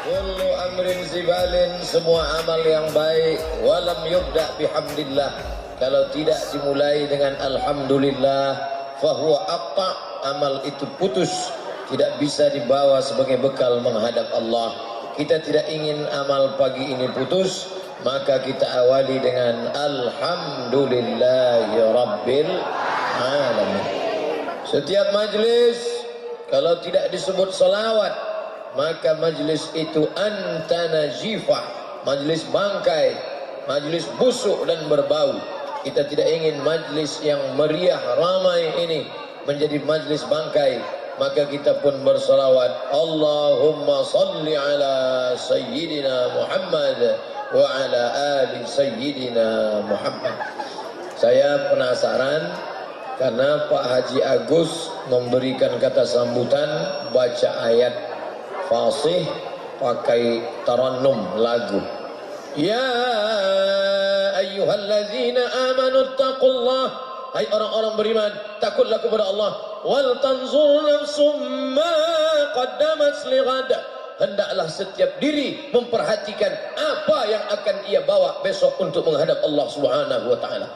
Kullu amrin zibalin, semua amal yang baik, walam yubda bihamdillah, kalau tidak dimulai dengan alhamdulillah, fahuwa aqta, amal itu putus, tidak bisa dibawa sebagai bekal menghadap Allah. Kita tidak ingin amal pagi ini putus, maka kita awali dengan alhamdulillahi rabbil alamin. Setiap majlis kalau tidak disebut salawat, maka majlis itu antana jifah, majlis bangkai, majlis busuk dan berbau. Kita tidak ingin majlis yang meriah ramai ini menjadi majlis bangkai, maka kita pun bersalawat, Allahumma salli ala sayyidina Muhammad wa ala ali sayyidina Muhammad. Saya penasaran karena Pak Haji Agus memberikan kata sambutan baca ayat fasih pakai tarannum lagu. Ya ayyuhallazina amanu taqullah, hai orang-orang beriman, takutlah kepada Allah. Wal tanzur nafsum ma qaddamat lighad, hendaklah setiap diri memperhatikan apa yang akan ia bawa besok untuk menghadap Allah Subhanahu wa taala.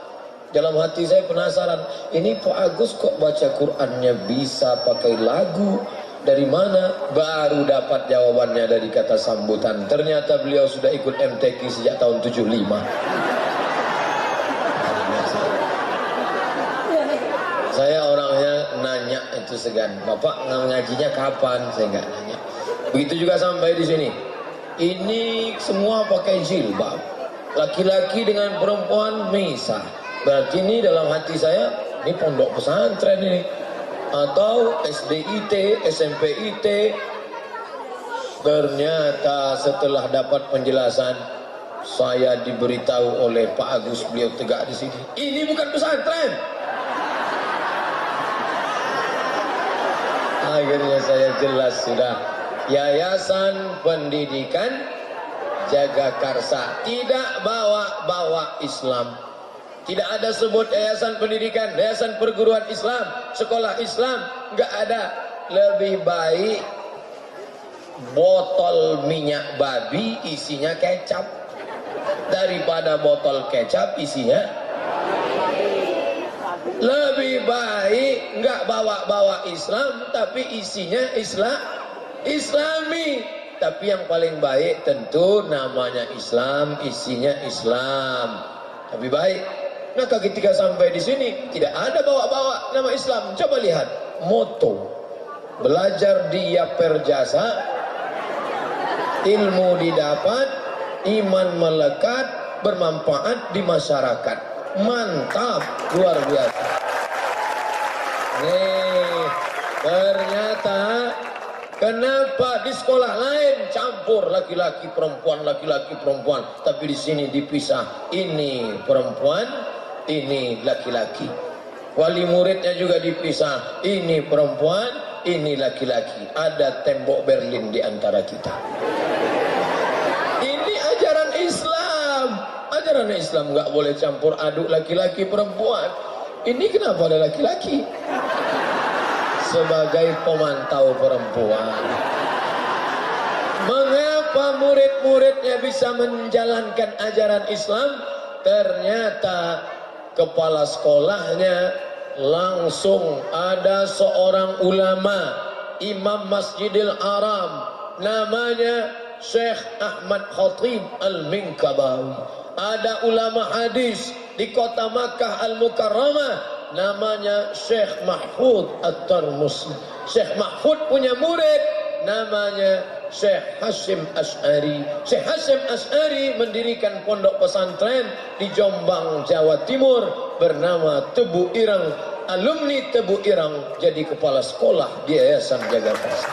Dalam hati saya penasaran, ini Pak Agus kok baca Qur'annya bisa pakai lagu? Dari mana? Baru dapat jawabannya dari kata sambutan. Ternyata beliau sudah ikut MTQ sejak tahun 75. Saya orangnya nanya itu segan, Bapak ngajinya kapan? Saya nggak nanya. Begitu juga sampai di sini. Ini semua pakai jilbab, laki-laki dengan perempuan misah. Berarti ini dalam hati saya, ini pondok pesantren ini, atau SDIT, SMPIT. Ternyata setelah dapat penjelasan, saya diberitahu oleh Pak Agus, beliau tegak di sini, ini bukan pesantren. Akhirnya saya jelas sudah, Yayasan Pendidikan Jagakarsa, tidak bawa-bawa Islam. Tidak ada sebut yayasan pendidikan, yayasan perguruan Islam, sekolah Islam, nggak ada. Lebih baik botol minyak babi isinya kecap daripada botol kecap isinya. Lebih baik nggak bawa-bawa Islam tapi isinya Islami. Tapi yang paling baik tentu namanya Islam, isinya Islam. Lebih baik. Maka ketika sampai di sini tidak ada bawa-bawa nama Islam. Coba lihat moto, belajar di Yaper Jasa, ilmu didapat, iman melekat, bermanfaat di masyarakat. Mantap, luar biasa. Nih, ternyata kenapa di sekolah lain campur laki-laki perempuan, tapi di sini dipisah. Ini perempuan, ini laki-laki. Wali muridnya juga dipisah. Ini perempuan, ini laki-laki. Ada tembok Berlin di antara kita. Ini ajaran Islam. Ajaran Islam nggak boleh campur aduk laki-laki perempuan. Ini kenapa ada laki-laki? Sebagai pemantau perempuan. Mengapa murid-muridnya bisa menjalankan ajaran Islam? Ternyata kepala sekolahnya langsung ada seorang ulama, imam Masjidil Haram, namanya Syekh Ahmad Khatib Al-Minkabawi. Ada ulama hadis di kota Makkah Al-Mukarramah, namanya Syekh Mahfud At-Tarmusi. Syekh Mahfud punya murid namanya Syekh Hasyim Asy'ari. Syekh Hasyim Asy'ari mendirikan pondok pesantren di Jombang, Jawa Timur bernama Tebu Irang. Alumni Tebu Irang jadi kepala sekolah di Yayasan Jagakarsa.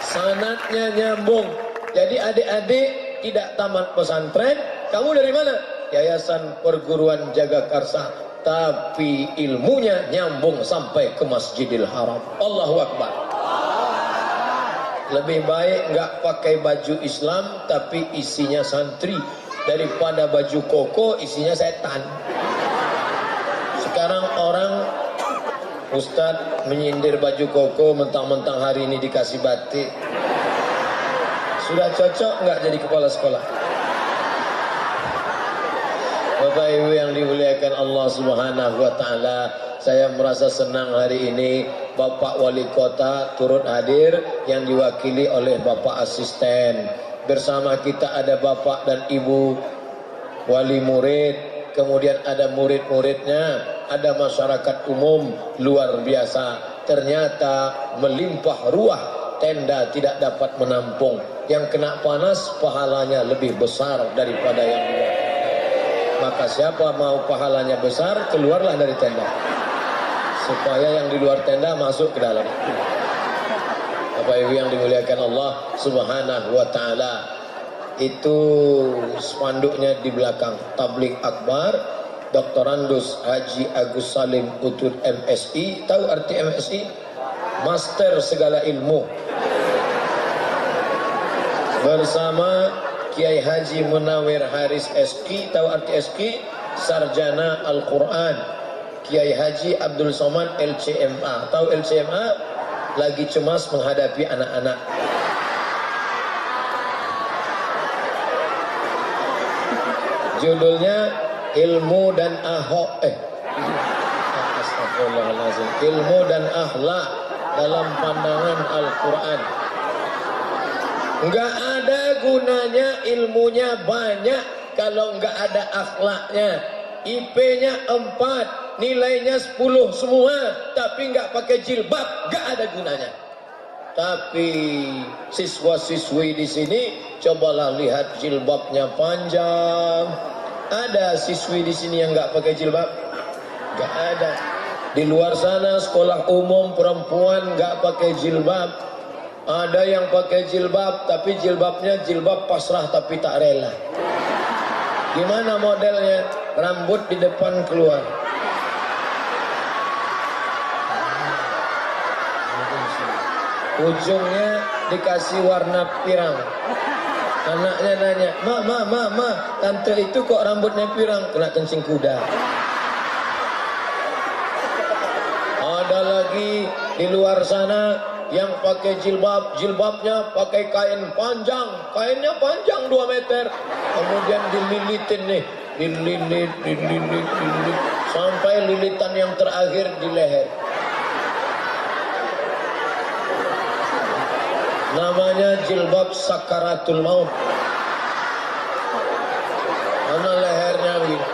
Sanadnya nyambung. Jadi adik-adik tidak tamat pesantren, kamu dari mana? Yayasan Perguruan Jagakarsa, tapi ilmunya nyambung sampai ke Masjidil Haram. Allahu Akbar. Lebih baik nggak pakai baju Islam tapi isinya santri daripada baju koko isinya setan. Sekarang orang Ustadz menyindir baju koko mentang-mentang hari ini dikasih batik. Sudah cocok nggak jadi kepala sekolah? Bapak Ibu yang dimuliakan Allah Subhanahu wa taala, saya merasa senang hari ini Bapak Wali Kota turut hadir yang diwakili oleh Bapak Asisten. Bersama kita ada Bapak dan Ibu Wali Murid, kemudian ada murid-muridnya, ada masyarakat umum. Luar biasa, ternyata melimpah ruah, tenda tidak dapat menampung. Yang kena panas pahalanya lebih besar daripada yang luar. Maka siapa mau pahalanya besar, keluarlah dari tenda, supaya yang di luar tenda masuk ke dalam. Bapak Ibu yang dimuliakan Allah Subhanahu wa taala, itu spanduknya di belakang. Tabligh Akbar Dr. Andus Haji Agus Salim Utut MSI. Tahu arti MSI? Master segala ilmu. Bersama Kiai Haji Munawir Haris SQ. Tahu arti SQ? Sarjana Al-Quran. Kiai Haji Abdul Somad LCMA. Tahu LCMA? Lagi cemas menghadapi anak-anak. Judulnya Ilmu dan Astagfirullahaladzim. Ilmu dan akhlak dalam pandangan Al-Quran. Enggak ada gunanya ilmunya banyak kalau enggak ada akhlaknya. IP-nya 4, nilainya 10 semua, tapi enggak pakai jilbab, enggak ada gunanya. Tapi siswa-siswi di sini, cobalah lihat jilbabnya panjang. Ada siswi di sini yang enggak pakai jilbab? Enggak ada. Di luar sana sekolah umum perempuan enggak pakai jilbab. Ada yang pakai jilbab, tapi jilbabnya jilbab pasrah tapi tak rela. Gimana modelnya? Rambut di depan keluar. Ujungnya dikasih warna pirang. Anaknya nanya, Ma, tante itu kok rambutnya pirang? Kena kencing kuda. Ada lagi di luar sana yang pakai jilbab, jilbabnya pakai kain panjang, kainnya panjang 2 meter, kemudian dililitin nih, dililit, sampai lilitan yang terakhir di leher. Namanya jilbab sakaratul maut. Mana lehernya begini.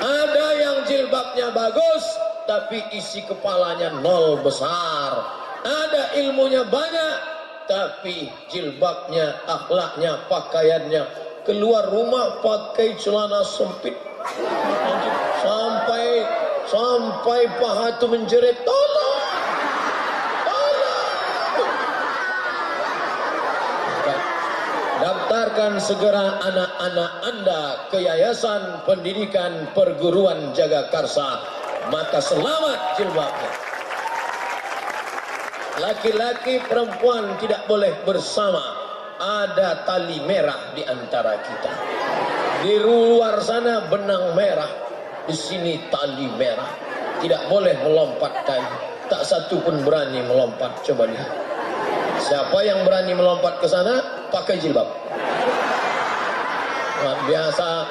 Ada yang jilbabnya bagus, tapi isi kepalanya 0 besar. Ada ilmunya banyak, tapi jilbabnya, akhlaknya, pakaiannya, keluar rumah pakai celana sempit, sampai paha itu menjerit, tolong. Daftarkan segera anak-anak Anda ke Yayasan Pendidikan Perguruan Jagakarsa, maka selamat jilbabnya. Laki-laki perempuan tidak boleh bersama. Ada tali merah di antara kita. Di luar sana benang merah, di sini tali merah. Tidak boleh melompat tali. Tak satu pun berani melompat. Coba lihat. Siapa yang berani melompat ke sana, pakai jilbab. Luar biasa.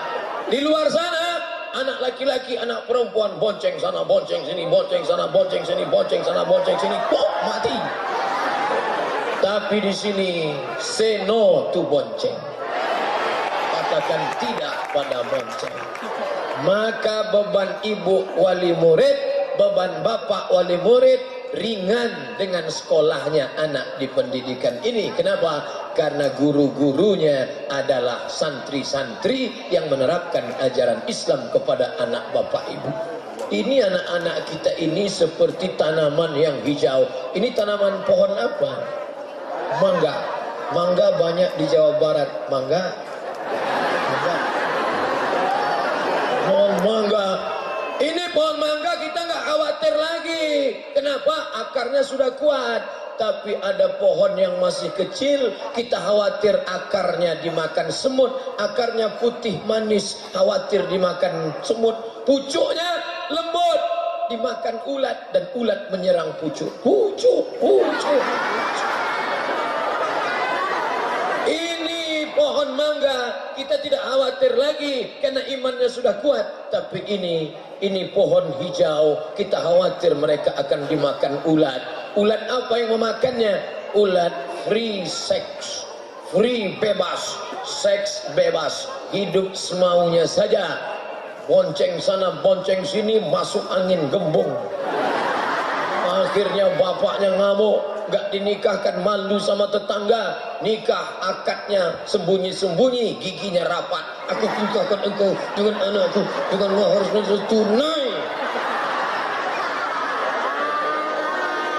Di luar sana, anak laki-laki, anak perempuan, bonceng sana, bonceng sini, bonceng sana, bonceng sini, bonceng sana, bonceng sini, pok, mati. Tapi di sini, say no to bonceng. Katakan tidak pada bonceng. Maka beban ibu wali murid, beban bapak wali murid, ringan dengan sekolahnya anak di pendidikan ini. Kenapa? Karena guru-gurunya adalah santri-santri yang menerapkan ajaran Islam kepada anak bapak ibu. Ini anak-anak kita ini seperti tanaman yang hijau. Ini tanaman pohon apa? Mangga. Mangga banyak di Jawa Barat. Mangga. Pohon mangga. Ini pohon mangga kita nggak khawatir lagi. Kenapa? Akarnya sudah kuat. tapi ada pohon yang masih kecil, kita khawatir akarnya dimakan semut, akarnya putih manis, khawatir dimakan semut, pucuknya lembut, dimakan ulat, dan ulat menyerang pucuk. Pucuk. Ini pohon mangga, kita tidak khawatir lagi karena imannya sudah kuat. Tapi ini pohon hijau, kita khawatir mereka akan dimakan ulat. Ulat apa yang memakannya? Ulat free sex, free bebas, seks bebas, hidup semaunya saja. Bonceng sana, bonceng sini, masuk angin gembung. Akhirnya bapaknya ngamuk, gak dinikahkan, malu sama tetangga. Nikah akadnya sembunyi-sembunyi, giginya rapat. Aku nikahkan engkau dengan anakku, dengan mahar tunai.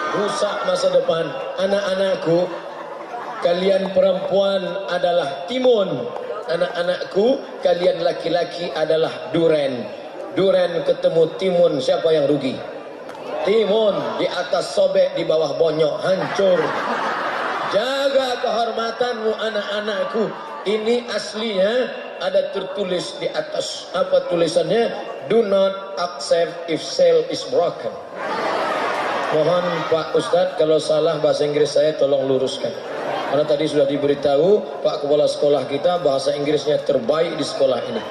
Rusak masa depan. Anak-anakku, kalian perempuan adalah timun. Anak-anakku, kalian laki-laki adalah duren. Duren ketemu timun, siapa yang rugi? Timun, di atas sobek, di bawah bonyok, hancur. Jaga kehormatanmu anak-anakku. Ini aslinya ada tertulis di atas. Apa tulisannya? Do not accept if cell is broken. Mohon Pak Ustadz, kalau salah bahasa Inggris saya tolong luruskan. Karena tadi sudah diberitahu Pak Kepala Sekolah kita bahasa Inggrisnya terbaik di sekolah ini.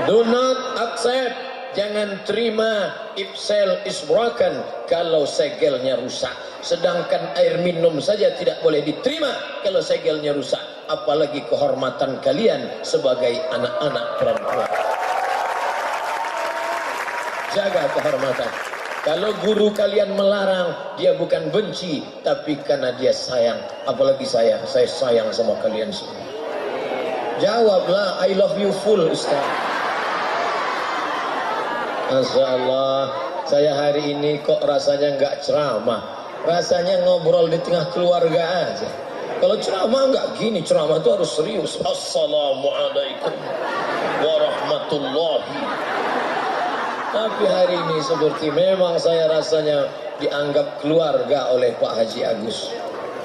Do not accept, jangan terima if cell is broken, kalau segelnya rusak. Sedangkan air minum saja tidak boleh diterima kalau segelnya rusak. Apalagi kehormatan kalian sebagai anak-anak perempuan. Jaga kehormatan. Kalau guru kalian melarang, dia bukan benci, tapi karena dia sayang. Apalagi saya sayang sama kalian semua. Jawablah, I love you full, Ustaz. Masya Allah, saya hari ini kok rasanya nggak ceramah. Rasanya ngobrol di tengah keluarga aja. Kalau ceramah nggak gini, ceramah itu harus serius. Assalamualaikum warahmatullahi. Tapi hari ini seperti memang saya rasanya dianggap keluarga oleh Pak Haji Agus.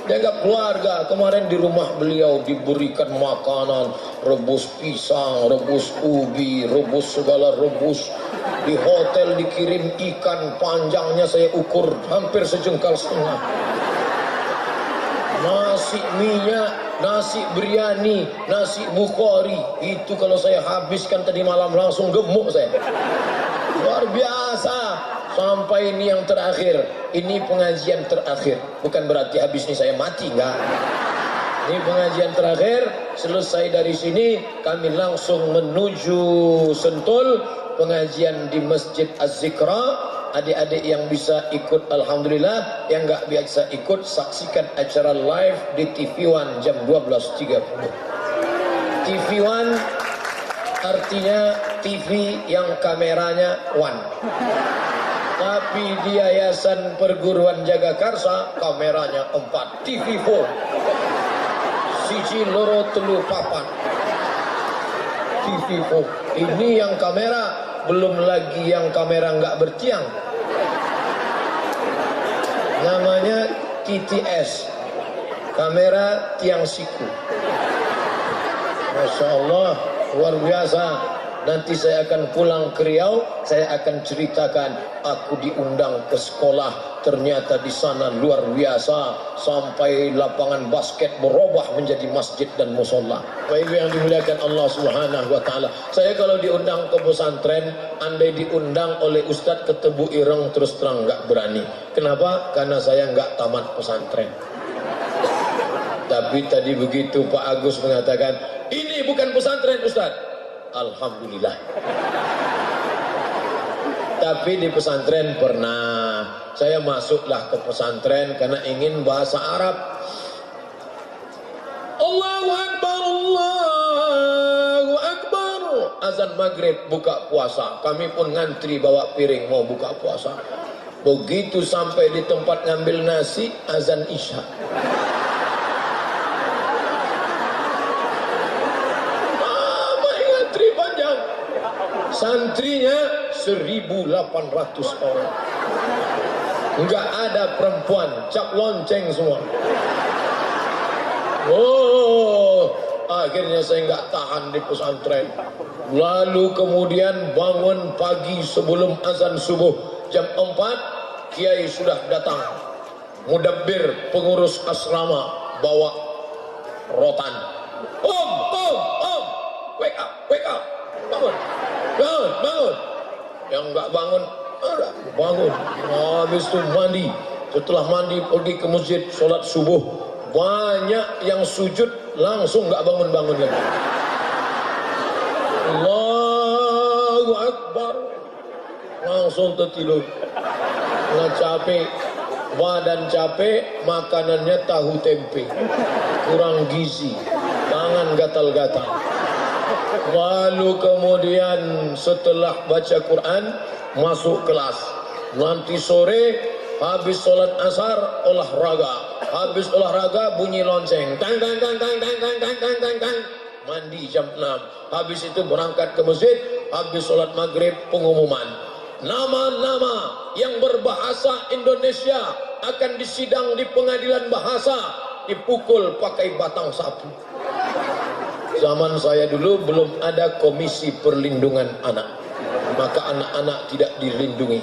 Dianggap keluarga. Kemarin di rumah beliau diberikan makanan, rebus pisang, rebus ubi, rebus segala rebus. Di hotel dikirim ikan, panjangnya saya ukur hampir sejengkal setengah. Nasi minyak, nasi biryani, nasi bukhari. Itu kalau saya habiskan tadi malam langsung gemuk saya. Luar biasa. Sampai ini yang terakhir. Ini pengajian terakhir. Bukan berarti habis ini saya mati, enggak. Ini pengajian terakhir. Selesai dari sini kami langsung menuju Sentul. Pengajian di Masjid Az-Zikra. Adik-adik yang bisa ikut alhamdulillah, yang enggak biasa ikut saksikan acara live di TV One jam 12.30. TV One artinya TV yang kameranya one. Tapi di Yayasan Perguruan Jagakarsa kameranya 4. TV 4. Siji loro telu papat. TV 4. Ini yang kamera, belum lagi yang kamera nggak bertiang. Namanya TTS. Kamera tiang siku. Masya Allah. Luar biasa. Nanti saya akan pulang ke Riau, saya akan ceritakan aku diundang ke sekolah, ternyata di sana luar biasa, sampai lapangan basket berubah menjadi masjid dan musola. Bapak Ibu yang dimuliakan Allah Subhanahu wa taala. Saya kalau diundang ke pesantren, andai diundang oleh Ustadz ke Tebu Ireng, terus terang nggak berani. Kenapa? Karena saya nggak tamat pesantren. Tapi tadi begitu Pak Agus mengatakan, ini bukan pesantren Ustadz. Alhamdulillah. Tapi di pesantren pernah. Saya masuklah ke pesantren karena ingin bahasa Arab. Allahu Akbar, Allahu Akbar. Azan maghrib buka puasa. Kami pun ngantri bawa piring mau buka puasa. Begitu sampai di tempat ngambil nasi, azan isya. Santrinya 1.800 orang. Enggak ada perempuan, cap lonceng semua. Oh, akhirnya saya enggak tahan di pesantren. Lalu kemudian bangun pagi sebelum azan subuh jam 4, kiai sudah datang. Mudabbir pengurus asrama bawa rotan. Om, wake up, bangun, bangun. Yang enggak bangun, bangun. Habis itu mandi. Setelah mandi pergi ke masjid, sholat subuh. Banyak yang sujud langsung enggak bangun-bangun lagi. Allahu Akbar. Langsung tertidur. Nggak capek. Badan capek, makanannya tahu tempe. Kurang gizi. Tangan gatal-gatal. Lalu kemudian setelah baca Quran, masuk kelas. Nanti sore, habis sholat asar, olahraga. Habis olahraga, bunyi lonceng. Tang, tang, tang, tang, tang, tang, tang, tang, tang, tang. Mandi jam 6. Habis itu berangkat ke masjid. Habis sholat maghrib, pengumuman. Nama-nama yang berbahasa Indonesia akan disidang di pengadilan bahasa, dipukul pakai batang sapu. Zaman saya dulu belum ada komisi perlindungan anak, maka anak-anak tidak dilindungi.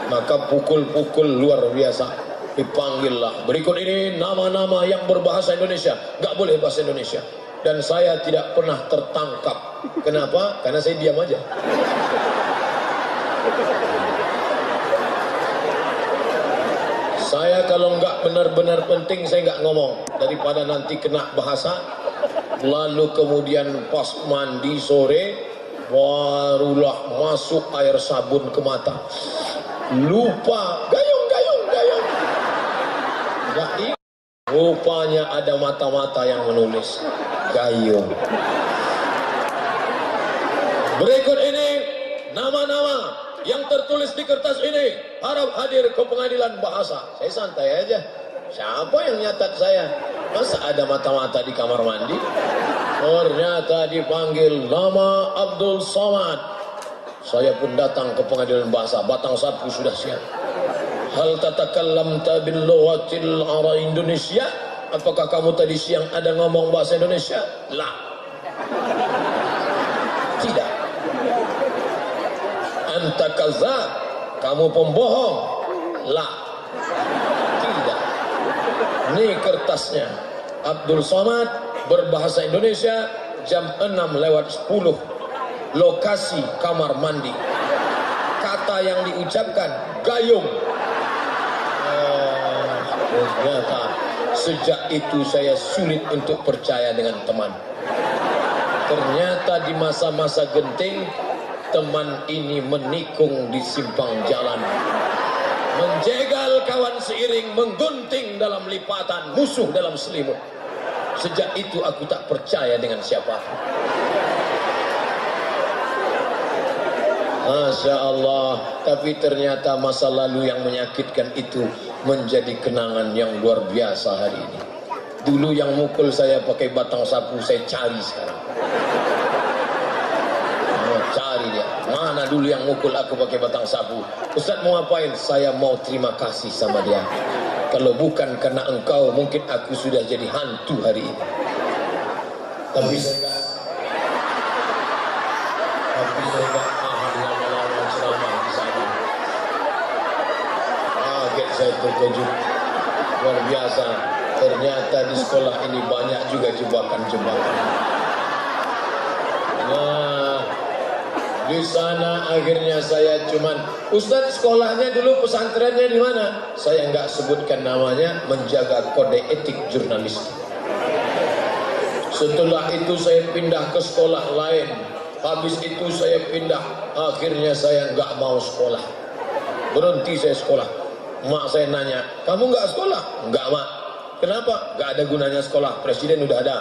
Maka pukul-pukul luar biasa. Dipanggillah. Berikut ini nama-nama yang berbahasa Indonesia. Gak boleh bahasa Indonesia. Dan saya tidak pernah tertangkap. Kenapa? Karena saya diam aja. Saya kalau nggak benar-benar penting saya nggak ngomong daripada nanti kena bahasa. Lalu kemudian pas mandi sore barulah masuk air sabun ke mata. Lupa gayung. Nggak ingat. Rupanya ada mata-mata yang menulis gayung. Berikut ini nama-nama yang tertulis di kertas ini, harap hadir ke pengadilan bahasa. Saya santai aja. Siapa yang nyatat saya? Masa ada mata-mata di kamar mandi? Ternyata dipanggil nama Abdul Somad. Saya pun datang ke pengadilan bahasa. Batang sapu sudah siap. Hal tatakallamta bil lughatil ara Indonesia? Apakah kamu tadi siang ada ngomong bahasa Indonesia? La. Tidak. Anta kazab, kamu pembohong. La. Tidak. Ini kertasnya. Abdul Somad berbahasa Indonesia jam 6:10. Lokasi kamar mandi. Kata yang diucapkan gayung. Ternyata sejak itu saya sulit untuk percaya dengan teman. Ternyata di masa-masa genting teman ini menikung di simpang jalan, menjegal kawan seiring, menggunting dalam lipatan, musuh dalam selimut. Sejak itu aku tak percaya dengan siapa. Masya Allah. Tapi ternyata masa lalu yang menyakitkan itu menjadi kenangan yang luar biasa hari ini. Dulu yang mukul saya pakai batang sapu saya cari sekarang. Cari dia. Mana dulu yang mukul aku pakai batang sapu? Ustaz mau ngapain? Saya mau terima kasih sama dia. Kalau bukan karena engkau, mungkin aku sudah jadi hantu hari ini. Tapi saya enggak tahan lama-lama ceramah di sana. Kaget saya terkejut. Luar biasa. Ternyata di sekolah ini banyak juga jebakan-jebakan. Nah, di sana akhirnya saya cuman, Ustaz sekolahnya dulu pesantrennya di mana? Saya nggak sebutkan namanya, menjaga kode etik jurnalistik. Setelah itu saya pindah ke sekolah lain. Habis itu saya pindah. Akhirnya saya nggak mau sekolah. Berhenti saya sekolah. Mak saya nanya, kamu nggak sekolah? Nggak, Mak. Kenapa? Nggak ada gunanya sekolah. Presiden udah ada.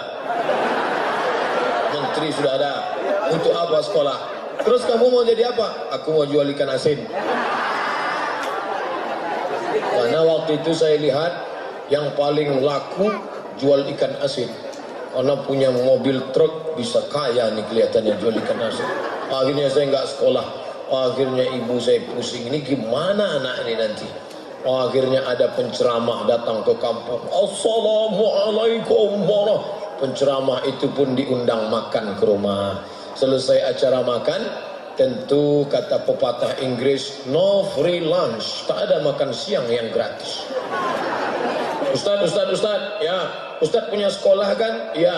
Menteri sudah ada. Untuk apa sekolah? Terus kamu mau jadi apa? Aku mau jual ikan asin. Karena waktu itu saya lihat yang paling laku jual ikan asin. Karena punya mobil truk bisa kaya nih kelihatannya jual ikan asin. Akhirnya saya nggak sekolah. Akhirnya ibu saya pusing, ini gimana anak ini nanti. Akhirnya ada penceramah datang ke kampung. Assalamualaikum warahmatullahi. Penceramah itu pun diundang makan ke rumah. Selesai acara makan, tentu kata pepatah Inggris, no free lunch, tak ada makan siang yang gratis. Ustaz, ya, Ustaz punya sekolah kan? Ya,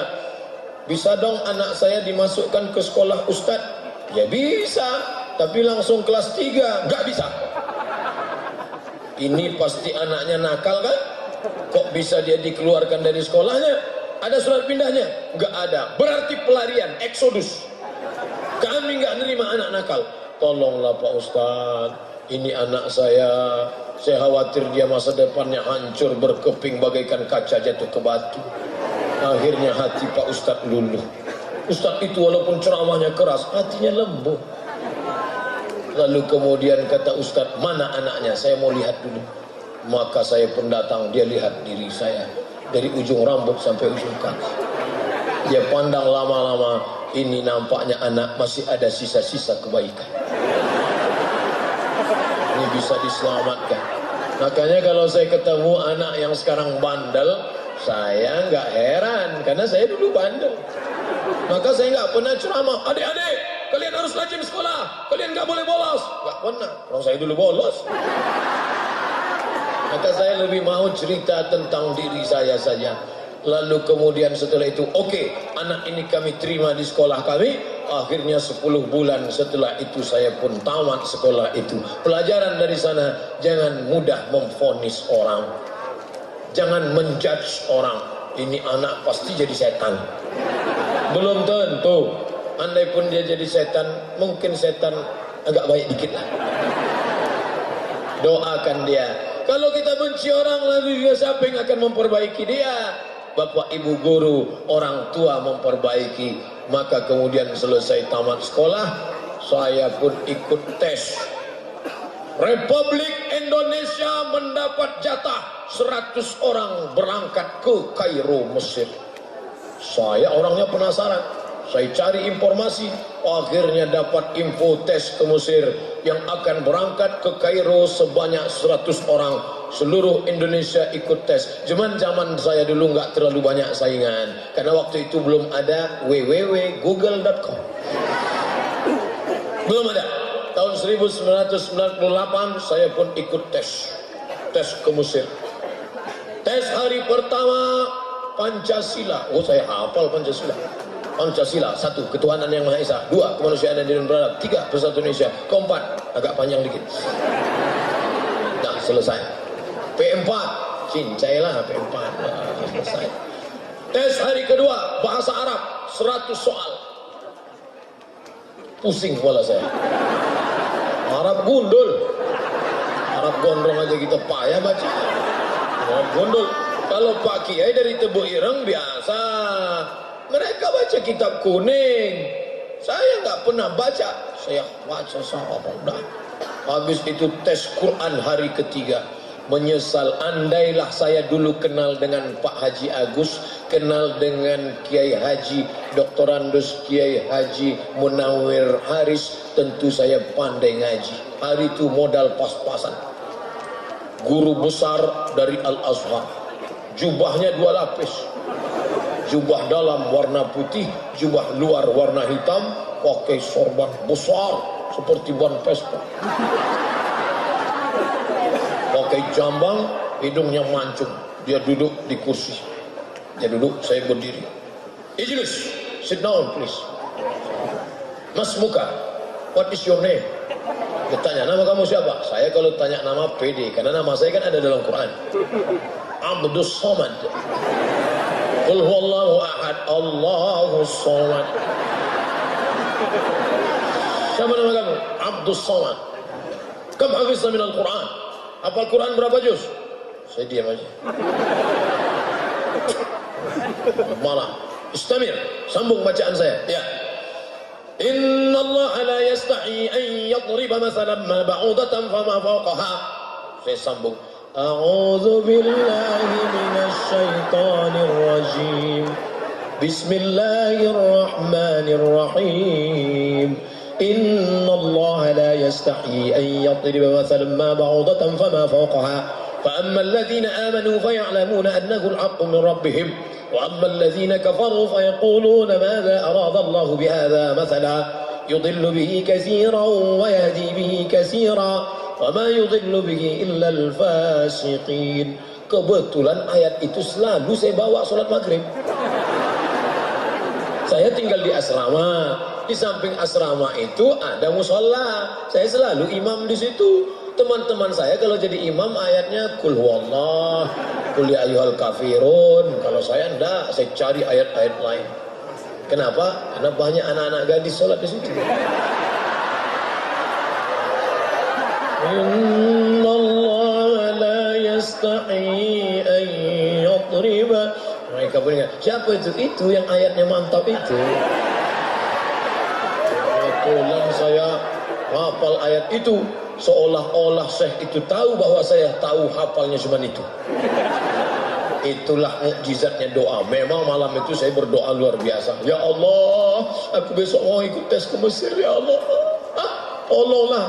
bisa dong anak saya dimasukkan ke sekolah Ustaz? Ya bisa, tapi langsung kelas 3, nggak bisa. Ini pasti anaknya nakal kan? Kok bisa dia dikeluarkan dari sekolahnya? Ada surat pindahnya? Nggak ada. Berarti pelarian, eksodus. Kami nggak nerima anak nakal. Tolonglah Pak Ustaz, ini anak saya khawatir dia masa depannya hancur berkeping bagaikan kaca jatuh ke batu. Akhirnya hati Pak Ustaz luluh. Ustaz itu walaupun ceramahnya keras, hatinya lembut. Lalu kemudian kata Ustaz, mana anaknya? Saya mau lihat dulu. Maka saya pun datang, dia lihat diri saya dari ujung rambut sampai ujung kaki. Dia pandang lama-lama, ini nampaknya anak masih ada sisa-sisa kebaikan. Ini bisa diselamatkan. Makanya kalau saya ketemu anak yang sekarang bandel, saya nggak heran, karena saya dulu bandel. Maka saya nggak pernah ceramah, adik-adik, kalian harus rajin sekolah, kalian nggak boleh bolos. Nggak pernah, kalau saya dulu bolos. Maka saya lebih mau cerita tentang diri saya saja. Lalu kemudian setelah itu, oke, anak ini kami terima di sekolah kami. Akhirnya 10 bulan setelah itu saya pun tamat sekolah itu. Pelajaran dari sana, jangan mudah memvonis orang. Jangan menjudge orang. Ini anak pasti jadi setan. Belum tentu. Andai pun dia jadi setan, mungkin setan agak baik dikit lah. Doakan dia. Kalau kita benci orang, lalu juga siapa yang akan memperbaiki dia? Bapak ibu guru, orang tua memperbaiki. Maka kemudian selesai tamat sekolah, saya pun ikut tes. Republik Indonesia mendapat jatah 100 orang berangkat ke Kairo, Mesir. Saya orangnya penasaran. Saya cari informasi, akhirnya dapat info tes ke Mesir yang akan berangkat ke Kairo sebanyak 100 orang. Seluruh Indonesia ikut tes. Cuman zaman saya dulu nggak terlalu banyak saingan, karena waktu itu belum ada www.google.com. Belum ada. Tahun 1998 saya pun ikut tes ke Mesir. Tes hari pertama Pancasila. Oh, saya hafal Pancasila. Pancasila, 1, ketuhanan yang Maha Esa. 2, kemanusiaan dan adil beradab. 3, persatuan Indonesia. 4, agak panjang dikit. Nah, selesai. P4, cincailah P4. Nah, selesai. Tes hari kedua, bahasa Arab, 100 soal. Pusing kepala saya. Arab gundul. Arab gondrong aja kita payah baca. Arab gundul. Kalau Pak Kiai dari Tebu Ireng biasa. Mereka baca kitab kuning. Saya nggak pernah baca. Saya baca sama udah. Habis itu tes Quran hari ketiga. Menyesal, andailah saya dulu kenal dengan Pak Haji Agus, kenal dengan Kiai Haji Dr. Andus Kiai Haji Munawir Haris, tentu saya pandai ngaji. Hari itu modal pas-pasan. Guru besar dari Al-Azhar. Jubahnya 2 lapis. Jubah dalam warna putih, jubah luar warna hitam, pakai sorban besar seperti ban Vespa. Pakai jambang, hidungnya mancung. Dia duduk di kursi. Dia duduk, saya berdiri. Ijlis, sit down please. Mas Muka, what is your name? Dia tanya, nama kamu siapa? Saya kalau tanya nama pede, karena nama saya kan ada dalam Quran. Abdus Somad. Qul huwallahu ahad, Allahus Somad. Siapa nama kamu? Abdus Somad. Kam hafizta minal Quran? Hafal Quran berapa juz? Saya diam aja. Malah. Istamir, sambung bacaan saya. Ya. Inna Allah la yastahi an yadriba mathalan ma ba'udatan fama fawqaha. Saya sambung. A'udzu billahi minasy syaithanir rajim. Bismillahirrahmanirrahim. Inna Allah la yastahi an yadriba mathalan ma ba'udatan fama fawqaha fa amma alladhina amanu faya'lamuna annahu al-haqqu min rabbihim wa amma alladhina kafaru fayaquluna madha arada Allah bihadha mathala yudillu bihi katsiran wa yahdi bihi katsiran wa ma yudillu bihi illa al-fasiqin. Kebetulan ayat itu selalu saya bawa sholat maghrib. Saya tinggal di asrama. Di samping asrama itu ada musola. Saya selalu imam di situ. Teman-teman saya kalau jadi imam ayatnya kul huwallah, kul ya ayyuhal kafirun. Kalau saya enggak, saya cari ayat-ayat lain. Kenapa? Karena banyak anak-anak gadis sholat di situ. Inna Allah la yastahi an yadriba. Mereka pun ingat, siapa itu? Itu yang ayatnya mantap itu. Kebetulan saya hafal ayat itu, seolah-olah Syekh itu tahu bahwa saya tahu hafalnya cuma itu. Itulah mukjizatnya doa. Memang malam itu saya berdoa luar biasa. Ya Allah, aku besok mau ikut tes ke Mesir. Ya Allah, tolonglah.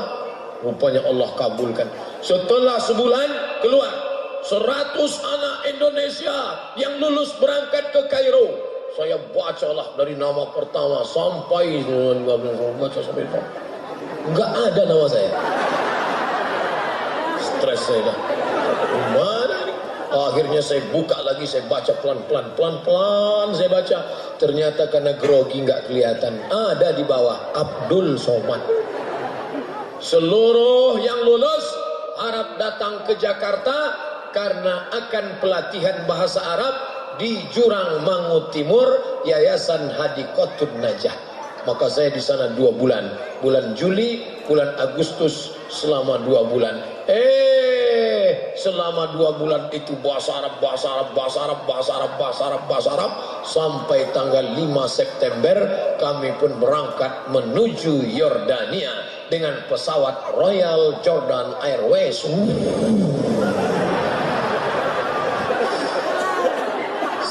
Rupanya Allah kabulkan. Setelah sebulan keluar 100 anak Indonesia yang lulus berangkat ke Kairo. Saya bacalah dari nama pertama sampai baca sampai enggak ada nama saya. Stres saya dah. Mana ini? Akhirnya saya buka lagi, saya baca pelan-pelan saya baca. Ternyata karena grogi enggak kelihatan. Ada di bawah Abdul Somad. Seluruh yang lulus harap datang ke Jakarta karena akan pelatihan bahasa Arab di Jurang Mangu Timur, Yayasan Hadikotun Najah. Maka saya di sana 2 bulan, bulan Juli, bulan Agustus, selama 2 bulan. Selama 2 bulan itu bahasa Arab, sampai tanggal 5 September kami pun berangkat menuju Yordania dengan pesawat Royal Jordan Airways.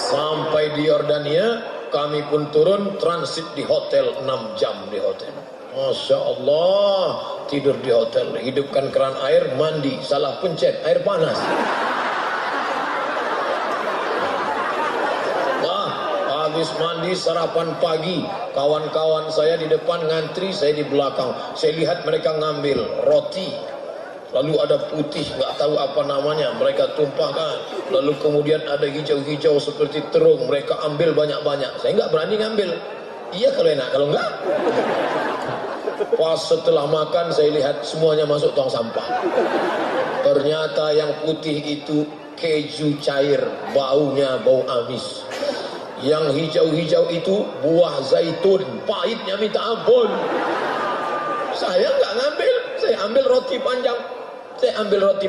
Sampai di Yordania, kami pun turun transit di hotel 6 jam di hotel. Masya Allah, tidur di hotel, hidupkan keran air, mandi, salah pencet, air panas. Habis mandi, sarapan pagi, kawan-kawan saya di depan ngantri, saya di belakang. Saya lihat mereka ngambil roti. Lalu ada putih, nggak tahu apa namanya, mereka tumpahkan. Lalu kemudian ada hijau-hijau seperti terung, mereka ambil banyak-banyak. Saya nggak berani ngambil. Iya kalau enak, kalau nggak. Pas setelah makan saya lihat semuanya masuk tong sampah. Ternyata yang putih itu keju cair, baunya bau amis. Yang hijau-hijau itu buah zaitun, pahitnya minta ampun. Saya nggak ngambil, saya ambil roti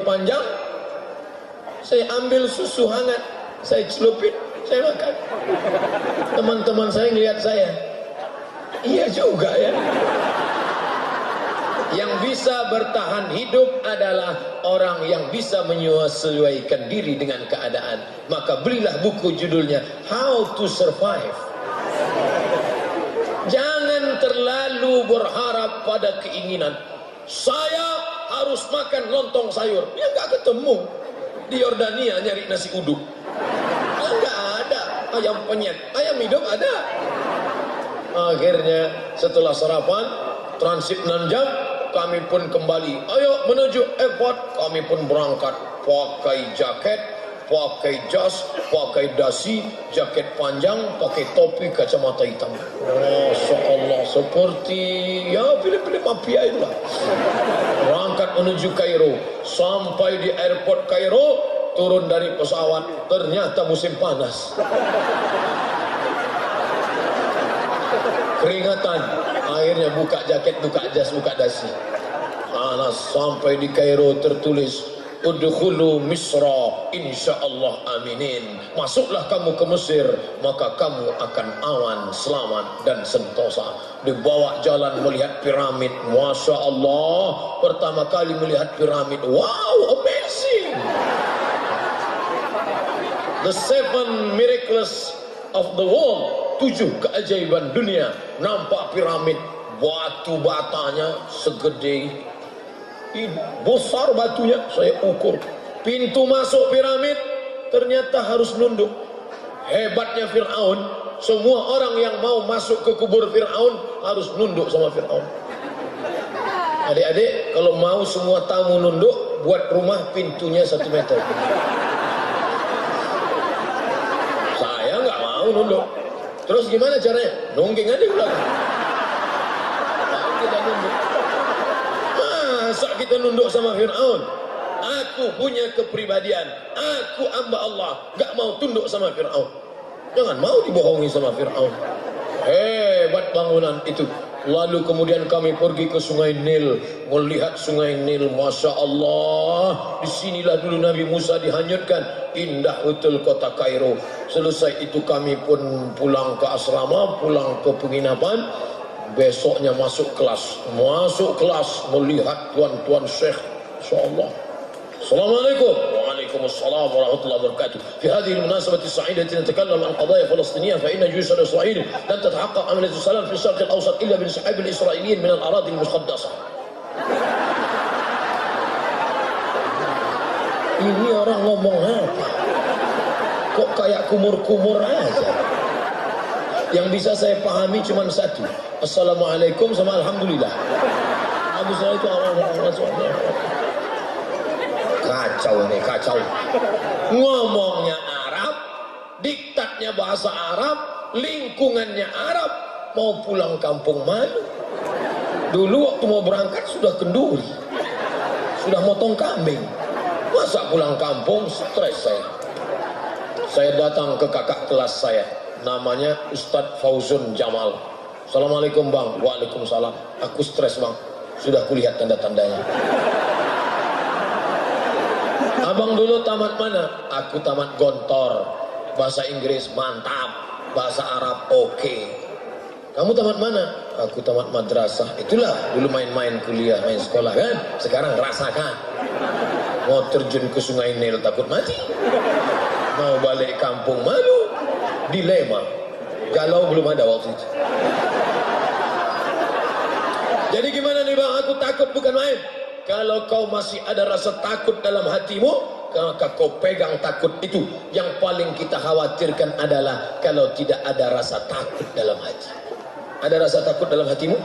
panjang. Saya ambil susu hangat, saya celupin, saya makan. Teman-teman saya ngelihat saya, iya juga ya. Yang bisa bertahan hidup adalah orang yang bisa menyesuaikan diri dengan keadaan. Maka belilah buku judulnya How to Survive. Jangan terlalu berharap pada keinginan. Saya harus makan lontong sayur. Ya nggak ketemu. Di Yordania nyari nasi uduk. Ya nggak ada. Ayam penyet, ayam hidup ada. Akhirnya setelah sarapan, transit 6 jam, kami pun kembali. Ayo menuju airport. Kami pun berangkat pakai jaket, pakai jas, pakai dasi, jaket panjang, pakai topi, kacamata hitam. Masya Allah, seperti ya film-film mafia itulah. Berangkat menuju Kairo. Sampai di airport Kairo, turun dari pesawat, ternyata musim panas. Keringatan. Akhirnya buka jaket, buka jas, buka dasi. Panas. Sampai di Kairo tertulis Udkhulu Misra insyaallah aminin. Masuklah kamu ke Mesir, maka kamu akan aman, selamat dan sentosa. Dibawa jalan melihat piramid. Masya Allah, pertama kali melihat piramid. Wow, amazing. The 7 miracles of the world. 7 keajaiban dunia. Nampak piramid batu batanya segede ini, besar batunya, saya ukur. Pintu masuk piramid ternyata harus nunduk. Hebatnya Fir'aun, semua orang yang mau masuk ke kubur Fir'aun harus nunduk sama Fir'aun. Adik-adik, kalau mau semua tamu nunduk, buat rumah pintunya 1 meter. Saya nggak mau nunduk. Terus gimana caranya? Nungging aja ulang. Kita nunduk. Masa kita nunduk sama Fir'aun? Aku punya kepribadian. Aku hamba Allah. Nggak mau tunduk sama Fir'aun. Jangan mau dibohongi sama Fir'aun. Hebat bangunan itu. Lalu kemudian kami pergi ke Sungai Nil, melihat Sungai Nil, Masya Allah. Disinilah dulu Nabi Musa dihanyutkan. Indah betul kota Kairo. Selesai itu kami pun pulang ke asrama, pulang ke penginapan. Besoknya masuk kelas melihat tuan-tuan Syekh. Masya Allah. Assalamualaikum. Waalaikumsalam warahmatullahi wabarakatuh. Fi hadhihi al-munasabati as-sa'idati natakallam an qadaya Falastiniyah fa inna juyush al-Israil lan tatahaqqaq amalatu salam fi al-sharq al-awsat illa bil sahab al-israiliyyin min al-aradi al-muqaddasah. Ini orang ngomong apa? Kok kayak kumur-kumur aja? Yang bisa saya pahami cuma satu. Assalamualaikum sama alhamdulillah. Habis itu orang kacau nih, kacau. Ngomongnya Arab, diktatnya bahasa Arab, lingkungannya Arab, mau pulang kampung malu. Dulu waktu mau berangkat sudah kenduri, sudah motong kambing. Masa pulang kampung stres saya. Saya datang ke kakak kelas saya, namanya Ustadz Fauzun Jamal. Assalamualaikum bang. Waalaikumsalam. Aku stres bang, sudah kulihat tanda-tandanya. Abang dulu tamat mana? Aku tamat Gontor. Bahasa Inggris mantap, bahasa Arab oke. Kamu tamat mana? Aku tamat madrasah. Itulah dulu main-main kuliah, main sekolah kan. Sekarang rasakan. Mau terjun ke Sungai Nil takut mati. Mau balik kampung malu. Dilema. Galau belum ada waktu itu. Jadi gimana nih bang? Aku takut bukan main. Kalau kau masih ada rasa takut dalam hatimu, maka kau pegang takut itu. Yang paling kita khawatirkan adalah kalau tidak ada rasa takut dalam hati. Ada rasa takut dalam hatimu?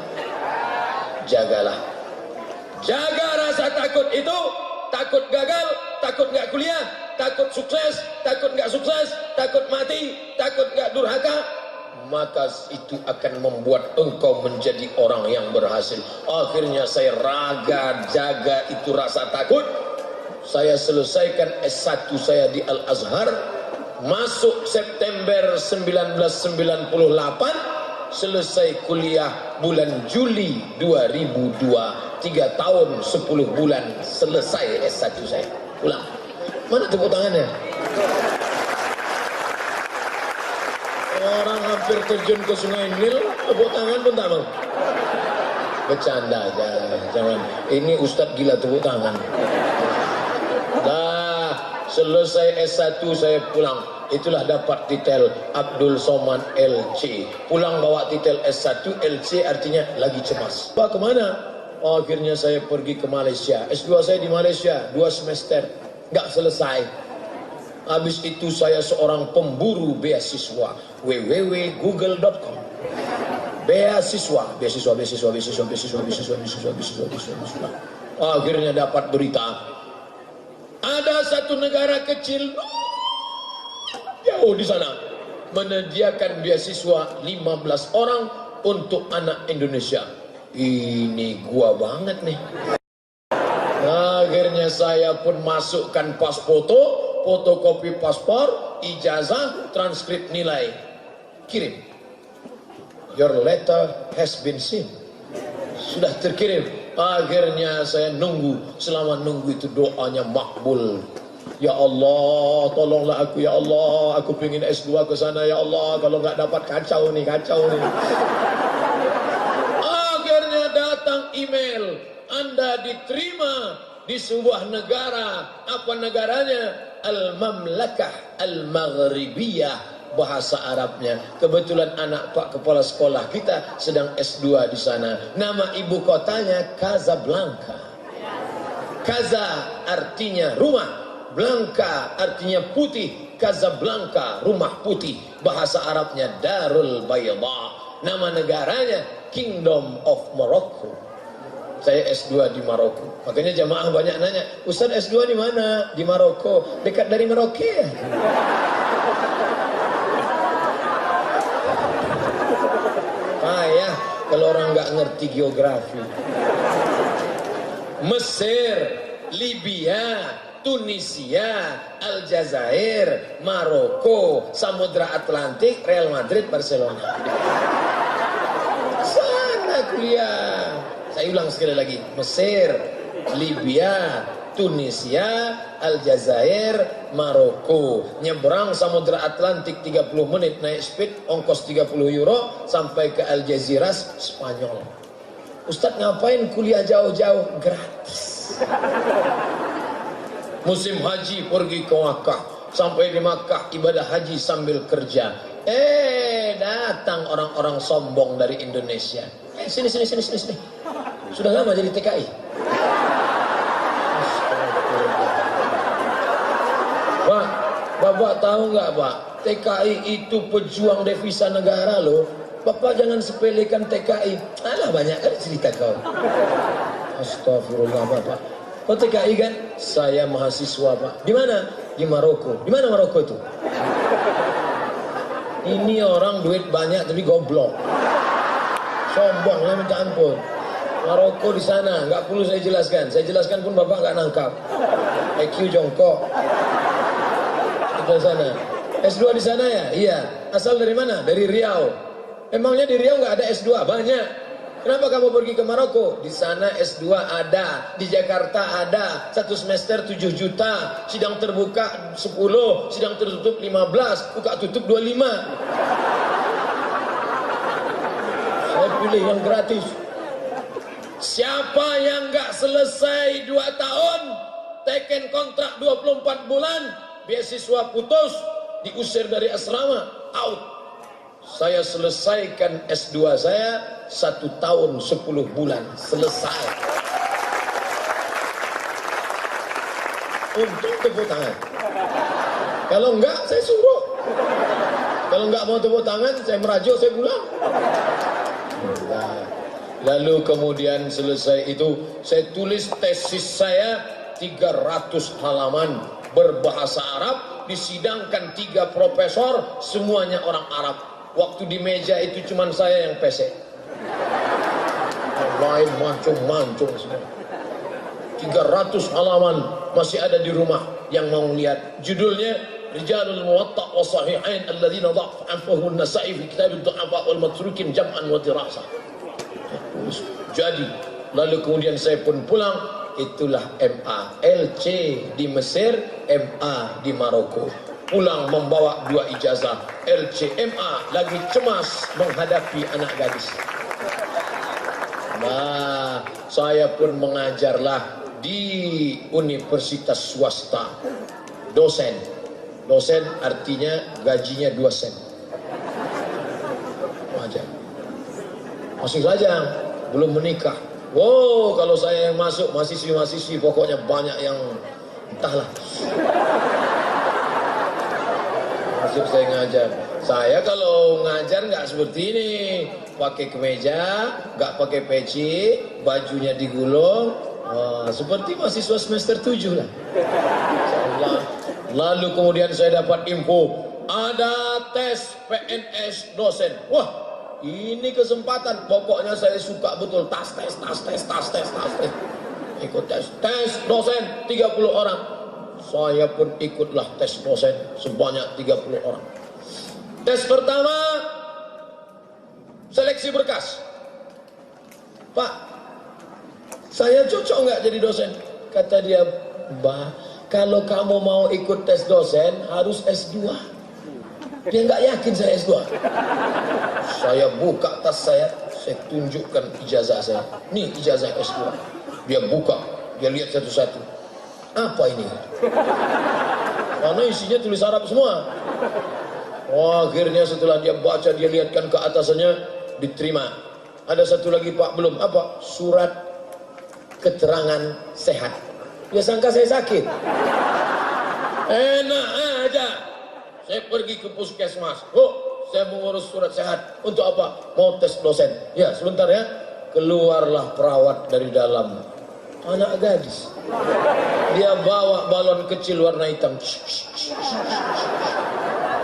Jagalah. Jaga rasa takut itu. Takut gagal, takut nggak kuliah, takut sukses, takut nggak sukses, takut mati, takut nggak durhaka. Maka itu akan membuat engkau menjadi orang yang berhasil. Akhirnya saya raga jaga itu rasa takut. Saya selesaikan S1 saya di Al-Azhar. Masuk September 1998. Selesai kuliah bulan Juli 2002. 3 tahun 10 bulan selesai S1 saya. Pulang. Mana tepuk tangannya? Orang hampir terjun ke Sungai Nil, tepuk tangan pun tak mau. Bercanda aja, jangan. Ini Ustadz gila tepuk tangan. Dah, selesai S1 saya pulang. Itulah dapat titel Abdul Somad LC. Pulang bawa titel S1, LC artinya lagi cemas. Pak kemana? Oh, akhirnya saya pergi ke Malaysia. S2 saya di Malaysia, 2 semester. Nggak selesai. Habis itu saya seorang pemburu beasiswa. www.google.com. Beasiswa. Akhirnya dapat berita. Ada satu negara kecil jauh di sana menyediakan beasiswa 15 orang untuk anak Indonesia. Ini gua banget nih. Akhirnya saya pun masukkan pas foto, fotokopi paspor, ijazah, transkrip nilai. Kirim. Your letter has been seen. Sudah terkirim. Akhirnya saya nunggu. Selama nunggu itu doanya makbul. Ya Allah, tolonglah aku ya Allah. Aku pengen S2 ke sana ya Allah. Kalau nggak dapat kacau nih, kacau nih. Akhirnya datang email. Anda diterima di sebuah negara. Apa negaranya? Al-Mamlakah Al-Maghribiyah bahasa Arabnya. Kebetulan anak Pak Kepala Sekolah kita sedang S2 di sana. Nama ibu kotanya Casablanca. Kaza artinya rumah, Blanca artinya putih. Casablanca, rumah putih. Bahasa Arabnya Darul Bayda. Nama negaranya Kingdom of Morocco. Saya S2 di Maroko. Makanya jamaah banyak nanya, Ustaz S2 di mana? Di Maroko. Dekat dari Merauke. Payah kalau orang nggak ngerti geografi. Mesir, Libya, Tunisia, Aljazair, Maroko, Samudra Atlantik, Real Madrid, Barcelona. Sana kuliah. Saya ulang sekali lagi. Mesir, Libya, Tunisia, Aljazair, Maroko. Nyebrang Samudra Atlantik 30 menit naik speed, ongkos 30 euro sampai ke Algeciras, Spanyol. Ustadz ngapain kuliah jauh-jauh? Gratis. Musim haji pergi ke Makkah. Sampai di Makkah ibadah haji sambil kerja. Datang orang-orang sombong dari Indonesia. Sini. Sudah lama jadi TKI. Pak, Bapak tahu nggak Pak? TKI itu pejuang devisa negara loh. Bapak jangan sepelekan TKI. Alah banyak kan cerita kau. Astagfirullah Bapak. Kau TKI kan? Saya mahasiswa Pak. Di mana? Di Maroko. Di mana Maroko itu? Ini orang duit banyak tapi goblok. Sombong lah minta ampun. Maroko di sana, nggak perlu saya jelaskan. Saya jelaskan pun Bapak nggak nangkap. IQ jongkok. Di sana. S2 di sana ya? Iya. Asal dari mana? Dari Riau. Emangnya di Riau nggak ada S2? Banyak. Kenapa kamu pergi ke Maroko? Di sana S2 ada, di Jakarta ada. 1 semester 7 juta, sidang terbuka 10, sidang tertutup 15, buka tutup 25. Saya pilih yang gratis. Siapa yang nggak selesai 2 tahun, teken kontrak 24 bulan, beasiswa putus, diusir dari asrama, out. Saya selesaikan S2 saya 1 tahun 10 bulan, selesai. Untung tepuk tangan. Kalau enggak, saya suruh. Kalau enggak mau tepuk tangan, saya merajuk, saya pulang. Lalu kemudian selesai itu, saya tulis tesis saya 300 halaman berbahasa Arab, disidangkan 3 profesor, semuanya orang Arab. Waktu di meja itu cuma saya yang pesek. Yang lain mancung-mancung semua. 300 halaman masih ada di rumah yang mau lihat. Judulnya Rijalul Muwatta' wa Sahihain alladzina dha'afahu an-Nasa'i fi kitab ad-du'afa wal matrukin jam'an wa dirasa. Jadi, lalu kemudian saya pun pulang. Itulah MA, LC di Mesir, MA di Maroko. Pulang membawa 2 ijazah, LC, MA, lagi cemas menghadapi anak gadis. Nah, saya pun mengajarlah di universitas swasta. Dosen artinya gajinya 2 sen. Mengajar. Masih lajang, belum menikah. Wow, kalau saya yang masuk, mahasiswi-mahasiswi pokoknya banyak yang entahlah. Masuk saya ngajar. Saya kalau ngajar nggak seperti ini, pakai kemeja, nggak pakai peci, bajunya digulung, seperti mahasiswa semester 7 lah. Insyaallah. Lalu kemudian saya dapat info, ada tes PNS dosen. Wah, ini kesempatan, pokoknya saya suka betul. Tas. Ikut tes dosen 30 orang. Saya pun ikutlah tes dosen sebanyak 30 orang. Tes pertama, seleksi berkas. Pak, saya cocok nggak jadi dosen? Kata dia, Mbak, kalau kamu mau ikut tes dosen harus S2. Dia nggak yakin saya S2. Saya buka tas saya tunjukkan ijazah saya. Nih ijazah S2. Dia buka, dia lihat satu-satu. Apa ini? Karena isinya tulis Arab semua. Akhirnya setelah dia baca, dia lihatkan ke atasannya, diterima. Ada satu lagi Pak, belum. Apa? Surat keterangan sehat. Dia sangka saya sakit. Enak aja. Saya pergi ke puskesmas. Oh, saya mau ngurus surat sehat. Untuk apa? Mau tes dosen. Ya, sebentar ya. Keluarlah perawat dari dalam. Anak gadis. Dia bawa balon kecil warna hitam.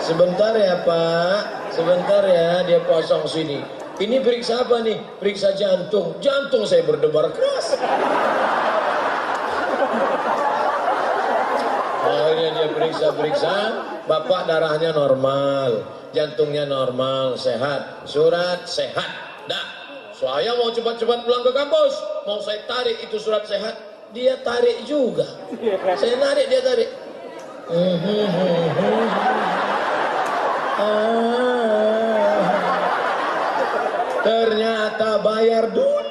Sebentar ya Pak. Sebentar ya, dia pasang sini. Ini periksa apa nih? Periksa jantung. Jantung saya berdebar keras. Akhirnya dia periksa-periksa, Bapak darahnya normal, jantungnya normal, sehat, surat sehat. Dah, saya mau cepat-cepat pulang ke kampus, mau saya tarik itu surat sehat, dia tarik juga. Saya narik, dia tarik. Ternyata bayar dulu.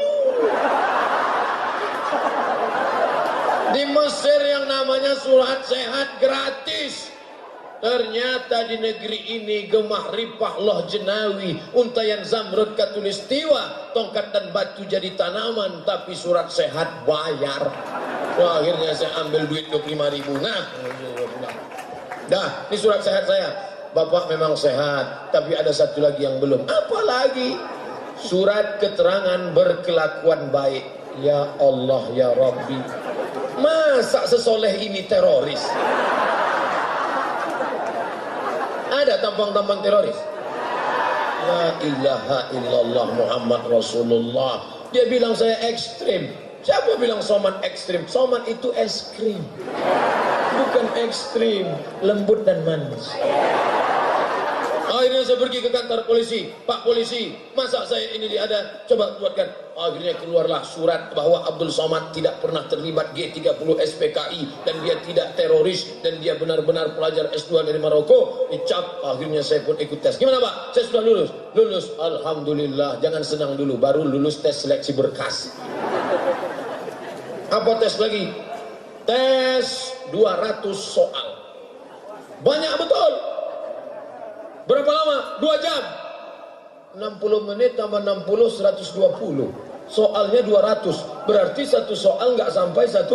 Di Mesir yang namanya surat sehat gratis. Ternyata di negeri ini gemah ripah loh jenawi, untayan zamrud katulistiwa, tongkat dan batu jadi tanaman, tapi surat sehat bayar. Wah, akhirnya saya ambil duit 25.000. Nah, dah, ini surat sehat saya. Bapak memang sehat, tapi ada satu lagi yang belum. Apa lagi? Surat keterangan berkelakuan baik. Ya Allah, ya Rabbi. Masa sesoleh ini teroris? Ada tampang-tampang teroris? La ilaha illallah Muhammad Rasulullah. Dia bilang saya ekstrim. Siapa bilang Somad ekstrim? Somad itu es krim. Bukan ekstrim, lembut dan manis. Akhirnya saya pergi ke kantor polisi. Pak polisi, masa saya ini ada? Coba buatkan. Akhirnya keluarlah surat bahwa Abdul Somad tidak pernah terlibat G30 SPKI dan dia tidak teroris dan dia benar-benar pelajar S2 dari Maroko. Dicap. Akhirnya saya pun ikut tes. Gimana Pak? Saya sudah lulus. Lulus. Alhamdulillah. Jangan senang dulu. Baru lulus tes seleksi berkas. Apa tes lagi? Tes 200 soal. Banyak betul. Berapa lama? 2 jam. 60 menit tambah 60, 120. Soalnya 200. Berarti satu soal nggak sampai 1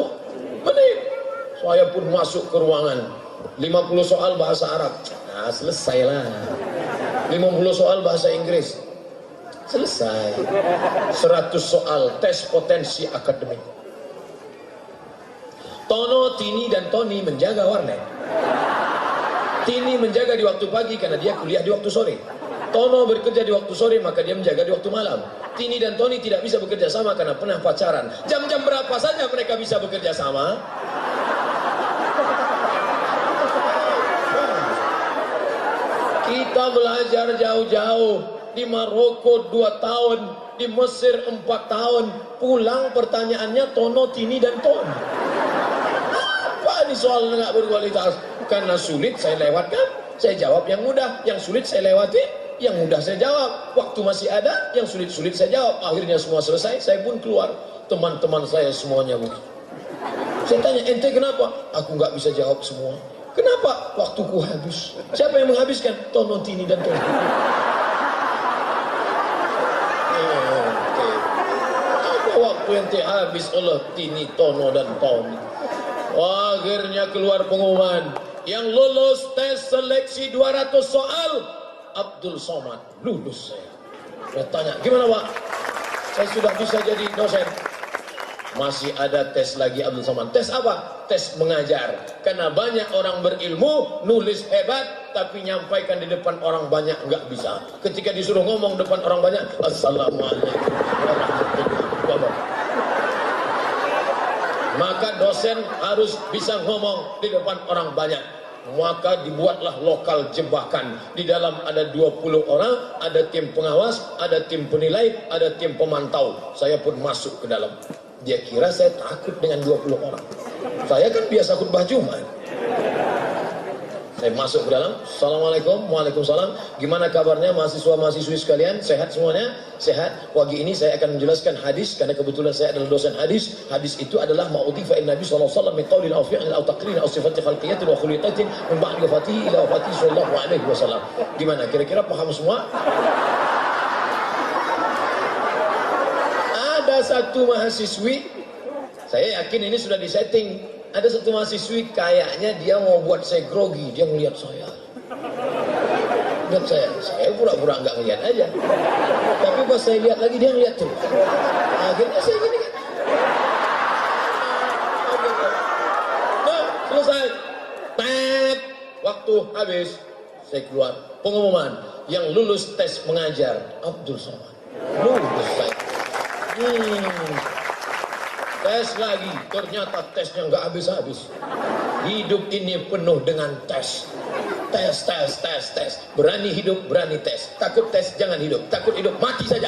menit. Saya pun masuk ke ruangan. 50 soal bahasa Arab. Nah, selesai lah. 50 soal bahasa Inggris. Selesai. 100 soal tes potensi akademik. Tono, Tini, dan Tony menjaga warnet. Tini menjaga di waktu pagi karena dia kuliah di waktu sore. Tono bekerja di waktu sore maka dia menjaga di waktu malam. Tini dan Tony tidak bisa bekerja sama karena pernah pacaran. Jam-jam berapa saja mereka bisa bekerja sama? Kita belajar jauh-jauh. Di Maroko 2 tahun, di Mesir 4 tahun. Pulang pertanyaannya Tono, Tini, dan Tony. Apa ini soal nggak berkualitas? Karena sulit saya lewatkan, saya jawab yang mudah. Yang sulit saya lewati, yang mudah saya jawab. Waktu masih ada, yang sulit-sulit saya jawab. Akhirnya semua selesai, saya pun keluar. Teman-teman saya semuanya begitu. Saya tanya, ente kenapa? Aku nggak bisa jawab semua. Kenapa? Waktuku habis. Siapa yang menghabiskan? Tono, Tini, dan Tony. Apa waktu ente habis oleh Tini, Tono, dan Tony? Akhirnya keluar pengumuman. Yang lulus tes seleksi 200 soal, Abdul Somad. Lulus saya. Saya tanya, gimana Pak? Saya sudah bisa jadi dosen. Masih ada tes lagi Abdul Somad. Tes apa? Tes mengajar. Karena banyak orang berilmu, nulis hebat, tapi nyampaikan di depan orang banyak nggak bisa. Ketika disuruh ngomong depan orang banyak, Assalamualaikum warahmatullahi wabarakatuh. Maka dosen harus bisa ngomong di depan orang banyak. Maka dibuatlah lokal jebakan. Di dalam ada 20 orang, ada tim pengawas, ada tim penilai, ada tim pemantau. Saya pun masuk ke dalam. Dia kira saya takut dengan 20 orang. Saya kan biasa khutbah Jumat. Saya masuk ke dalam. Assalamualaikum, waalaikumsalam. Gimana kabarnya mahasiswa-mahasiswi sekalian? Sehat semuanya? Sehat. Pagi ini saya akan menjelaskan hadis karena kebetulan saya adalah dosen hadis. Hadis itu adalah ma'udhifa in Nabi sallallahu alaihi wasallam min qaulin aw fi'lin aw taqririn aw sifatin khalqiyatin wa khuliqatin min ba'di wafatihi ila wafatihi sallallahu alaihi wasallam. Gimana? Kira-kira paham semua? Ada satu mahasiswi, saya yakin ini sudah disetting. Ada satu mahasiswi kayaknya dia mau buat saya grogi, dia ngelihat saya. Dan saya pura-pura nggak ngelihat aja. Tapi pas saya lihat lagi dia ngelihat terus. Akhirnya saya gini kan. Nah, selesai. Tet, waktu habis. Saya keluar. Pengumuman yang lulus tes mengajar Abdul Somad. Lulus saya. Tes lagi, ternyata tesnya nggak habis-habis. Hidup ini penuh dengan tes. Tes. Berani hidup, berani tes. Takut tes, jangan hidup. Takut hidup, mati saja.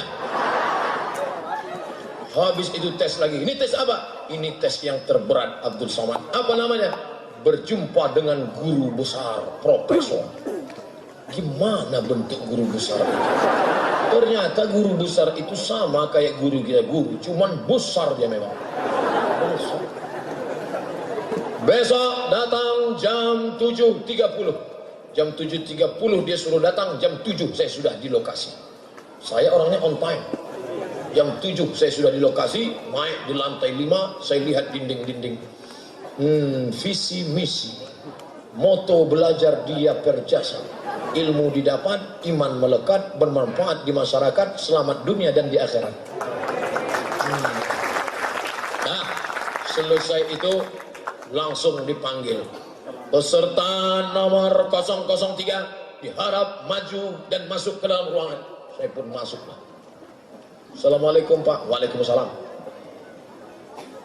Habis itu tes lagi. Ini tes apa? Ini tes yang terberat Abdul Somad. Apa namanya? Berjumpa dengan guru besar, profesor. Gimana bentuk guru besar itu? Ternyata guru besar itu sama kayak guru kita, guru, cuman besar dia memang. Besok datang jam 7.30. Jam 7.30 dia suruh datang, jam 7 saya sudah di lokasi. Saya orangnya on time. Jam 7 saya sudah di lokasi, naik di lantai 5, saya lihat dinding-dinding. Visi misi. Moto belajar dia perjasa. Ilmu didapat, iman melekat, bermanfaat di masyarakat, selamat dunia dan di akhirat. Nah, selesai itu langsung dipanggil. Peserta nomor 003 diharap maju dan masuk ke dalam ruangan. Saya pun masuklah. Assalamualaikum Pak. Waalaikumsalam.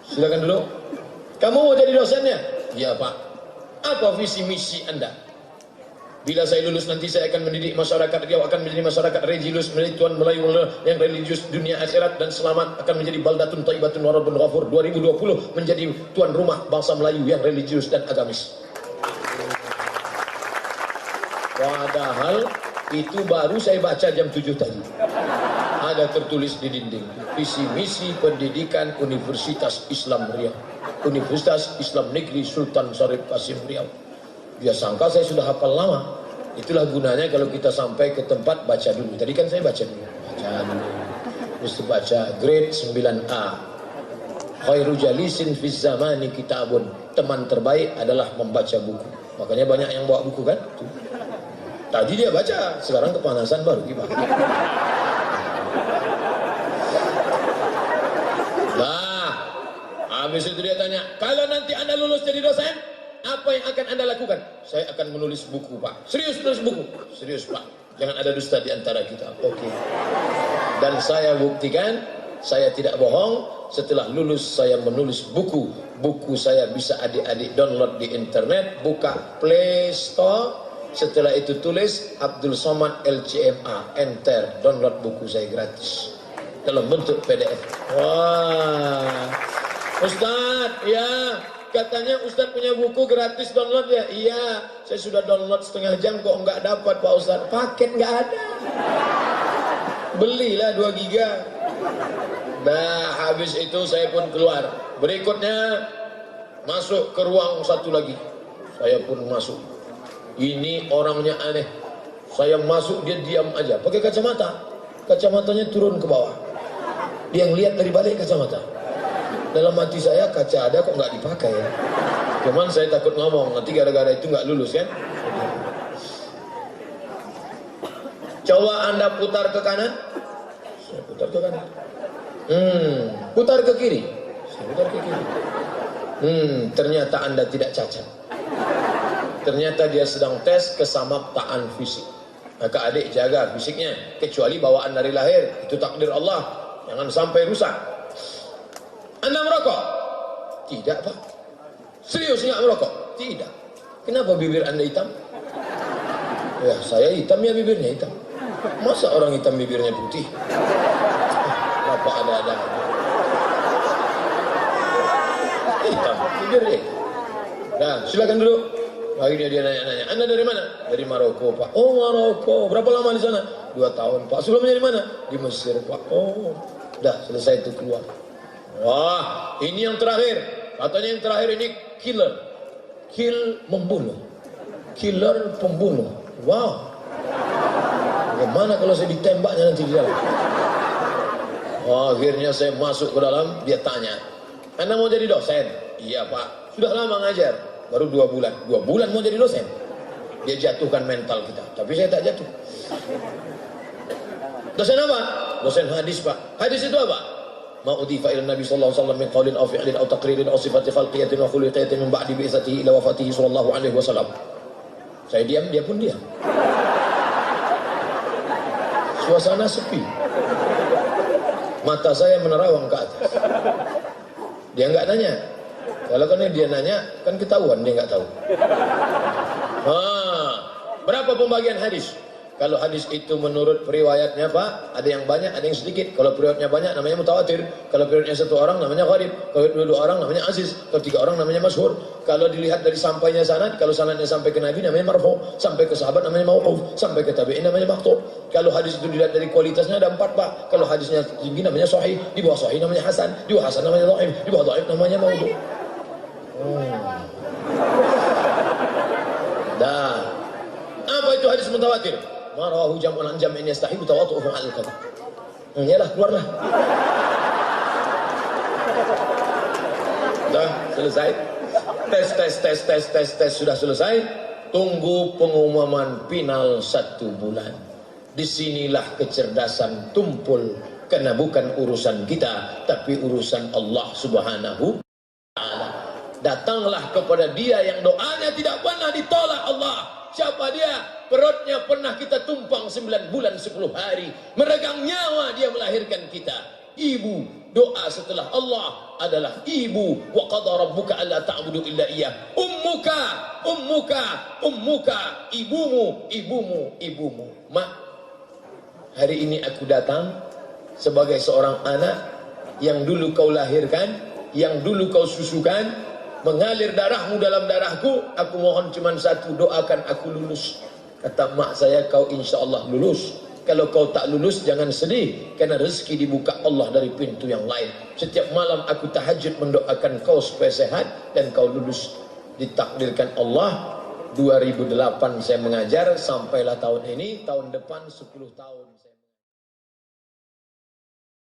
Silakan dulu. Kamu mau jadi dosennya? Iya Pak. Apa visi misi Anda? Bila saya lulus nanti saya akan mendidik masyarakat, dia akan menjadi masyarakat religius, menjadi tuan Melayu yang religius dunia akhirat dan selamat, akan menjadi baldatun thayyibatun wa rabbun ghafur. 2020 menjadi tuan rumah bangsa Melayu yang religius dan agamis. Padahal itu baru saya baca jam 7 tadi. Ada tertulis di dinding, visi misi pendidikan Universitas Islam Riau, Universitas Islam Negeri Sultan Syarif Kasim Riau. Dia sangka saya sudah hafal lama. Itulah gunanya kalau kita sampai ke tempat baca dulu. Tadi kan saya baca dulu. Mesti baca grade 9A. Khairu jalisin fiz zamani kitabun. Teman terbaik adalah membaca buku. Makanya banyak yang bawa buku kan? Tuh. Tadi dia baca, sekarang kepanasan baru gimana? Nah, habis itu dia tanya, kalau nanti Anda lulus jadi dosen, apa yang akan Anda lakukan? Saya akan menulis buku Pak. Serius menulis buku? Serius Pak. Jangan ada dusta di antara kita. Oke. Dan saya buktikan, saya tidak bohong. Setelah lulus saya menulis buku. Buku saya bisa adik-adik download di internet. Buka Play Store. Setelah itu tulis Abdul Somad LCMA. Enter. Download buku saya gratis. Dalam bentuk PDF. Wah. Ustadz, ya. Katanya Ustadz punya buku gratis download ya? Iya, saya sudah download setengah jam kok nggak dapat Pak Ustadz. Paket nggak ada. Belilah 2 giga. Nah, habis itu saya pun keluar. Berikutnya masuk ke ruang satu lagi. Saya pun masuk. Ini orangnya aneh. Saya masuk dia diam aja. Pakai kacamata. Kacamatanya turun ke bawah. Dia ngeliat dari balik kacamata. Dalam hati saya, kaca ada kok nggak dipakai ya. Cuman saya takut ngomong, nanti gara-gara itu nggak lulus kan. Coba Anda putar ke kanan. Saya putar ke kanan. Putar ke kiri. Saya putar ke kiri. Ternyata Anda tidak cacat. Ternyata dia sedang tes kesamaptaan fisik. Maka adik jaga fisiknya. Kecuali bawaan dari lahir. Itu takdir Allah. Jangan sampai rusak. Anda merokok? Tidak Pak. Serius nggak merokok? Tidak. Kenapa bibir Anda hitam? Ya saya hitam ya bibirnya hitam. Masa orang hitam bibirnya putih? Bapak ada-ada. Hitam bibirnya. Nah silakan duduk. Akhirnya dia nanya-nanya, Anda dari mana? Dari Maroko, Pak. Oh, Maroko. Berapa lama di sana? 2 tahun, Pak. Sebelumnya di mana? Di Mesir, Pak. Oh, dah selesai itu keluar. Wah, ini yang terakhir. Katanya yang terakhir ini killer. Membunuh. Killer pembunuh. Wow. Bagaimana kalau saya ditembaknya nanti di dalam? Oh, akhirnya saya masuk ke dalam, dia tanya, Anda mau jadi dosen? Iya, Pak. Sudah lama ngajar? Baru 2 bulan. 2 bulan mau jadi dosen? Dia jatuhkan mental kita. Tapi saya tak jatuh. Dosen apa? Dosen hadis, Pak. Hadis itu apa? Ma udhifa ila Nabi sallallahu alaihi wasallam min qaulin aw fi'lin aw taqririn aw sifati khalqiyatin wa khuluqiyatin min ba'di bi'tsatihi ila wafatihi sallallahu alaihi wasallam. Saya diam, dia pun diam. Suasana sepi. Mata saya menerawang ke atas. Dia enggak nanya. Kalau kan dia nanya, kan ketahuan dia enggak tahu. Berapa pembagian hadis? Kalau hadis itu menurut periwayatnya, Pak, ada yang banyak, ada yang sedikit. Kalau periwayatnya banyak namanya mutawatir. Kalau periwayatnya 1 orang namanya gharib. Kalau 2 orang namanya aziz. Kalau 3 orang namanya masyhur. Kalau dilihat dari sampainya sanad, kalau sanadnya sampai ke Nabi namanya marfu, sampai ke sahabat namanya mauquf, sampai ke tabi'in namanya maqtu'. Kalau hadis itu dilihat dari kualitasnya ada 4, Pak. Kalau hadisnya tinggi namanya sahih, di bawah sahih namanya hasan, di bawah hasan namanya dhaif, di bawah dhaif namanya maudhu'. Dah. Apa itu hadis mutawatir? Marahu jam'un an jam'in yastahibu tawaddu'uhu 'alal kadhib. Yalah, keluarlah. Dah selesai. Tes sudah selesai. Tunggu pengumuman final 1 bulan. Disinilah kecerdasan tumpul, karena bukan urusan kita, tapi urusan Allah Subhanahu wa Ta'ala. Datanglah kepada Dia yang doanya tidak pernah ditolak Allah. Siapa dia? Perutnya pernah kita tumpang 9 bulan 10 hari. Meregang nyawa dia melahirkan kita. Ibu, doa setelah Allah adalah ibu. Wa qadha rabbuka alla ta'budu illa iyyah. Ummuka, ibumu. Mak, hari ini aku datang sebagai seorang anak yang dulu kau lahirkan, yang dulu kau susukan, mengalir darahmu dalam darahku. Aku mohon cuma satu, doakan aku lulus. Kata mak saya, kau insya Allah lulus. Kalau kau tak lulus jangan sedih, karena rezeki dibuka Allah dari pintu yang lain. Setiap malam aku tahajud mendoakan kau supaya sehat dan kau lulus. Ditakdirkan Allah 2008 saya mengajar, sampailah tahun ini, tahun depan 10 tahun.